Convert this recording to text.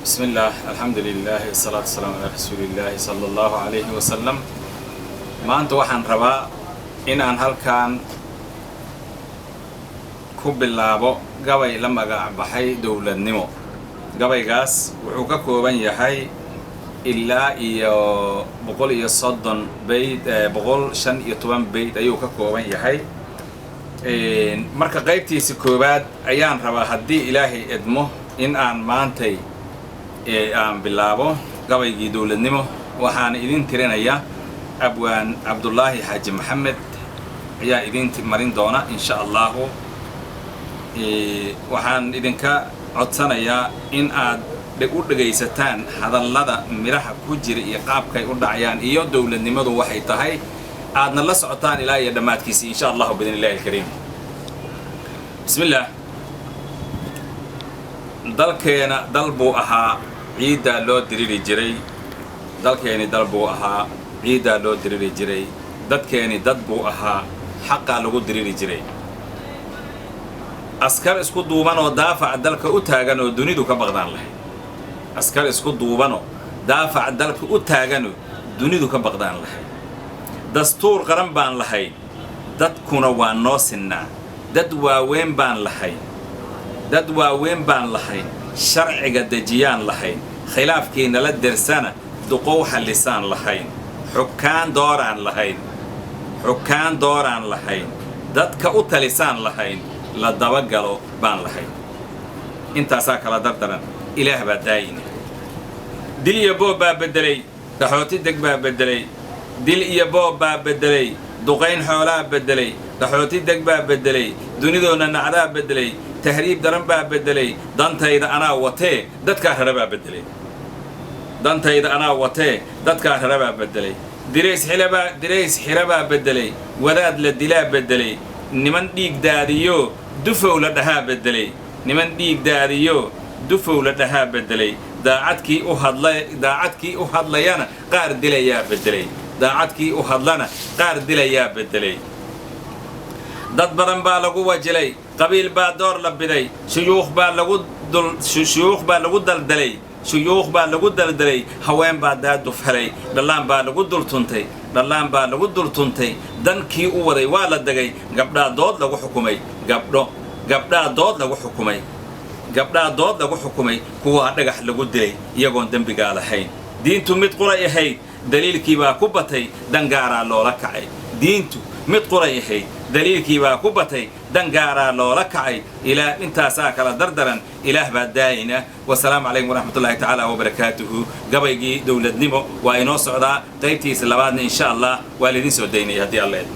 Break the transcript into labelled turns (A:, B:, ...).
A: بسم الله الحمد لله الصلاة والسلام على رسول الله صلى الله عليه وسلم ما أنت وحن ربا إن أن هل كان كوب اللعبة قبل لما بحي دولة نمو قبل جاس وحوكا كوبان يحي إلا بقول يصدن بيت بقول شن يتوان بيت أيوكا كوبان يحي marka qaybtiisa koobaad ayaan rabaa haddii ilaahay idmo in aan maantay aan bilaabo gabaygii dawladnimo waxaan idin tirinayaa abwaan Cabdullaahi Xaaji Maxamed ayaa idin marin doona insha Allah waxaan idinka codsanayaa in aad u dhageysataan hadallada miraha ku jira iyo qaabkay u dhacayaan iyo dawladnimadu waxay tahay aadna la socotaan ilaa iyo dhamaadkiisa insha Allah bidinillaahi kariim bismillah dalkeena dalbu ahaa ciida loo diriri jiray dalkeeni dalbu ahaa ciida loo diriri jiray dadkeeni dadbu ahaa xaqqa lagu diriri jiray askar isku duuban oo daafac dalka u taagan oo dunidu ka baqdaan lahayd askar isku duuban oo daafac dalka u taagan oo dunidu ka baqdaan lahayd dastuur qaran baan lahayd dadkuna waa noo sinnaa dad waaweyn baan lahayn sharciga dejiyaan lahayn khilaafkiina la dirsana duqow xallisaan lahayn xukaan dooraan lahayn dadka u talisaan lahayn la dabagalo baan lahayn intaasaa kala dardaran ilaah baa daayina dil iyo boob baa beddelay qaxooti deg baa beddelay dil iyo boob baa beddelay duqayn xoolaa beddelay qaxooti deg baa beddelay dunidoona nacdaa beddelay tahriib daran baa beddelay dantayda anaa watee dadkaa rara baa beddelay dirays xira baa beddelay wadaad la dilaa beddelay niman dhiig daadiyo dufow la dhahaa beddelay daacadkii u hadlayana qaar dilayaa beddelay dad badan baa lagu wajilay qabiil baa door la biday shuyuukh baa lagu daldalay haween baa daaduf helay dhallaan baa lagu dultuntay dankii u waday waa la degay gabdhaa dood lagu xukumay kuwaa dhagax lagu dilay iyagoon dembigaa lahayn diintu mid quray ahayd daliilkii baa ku batay dangaaraa loola kacay ilaa intaasaa kala dardaran ilaah baa daayina wasalaamu calaykum waraxmatullaahi tacaala wabarakaatuhu gabaygii dawladnimo waa inoo socdaa qaybtiisa labaadna insha Allah waa laydin soo daynaya haddii alla idmo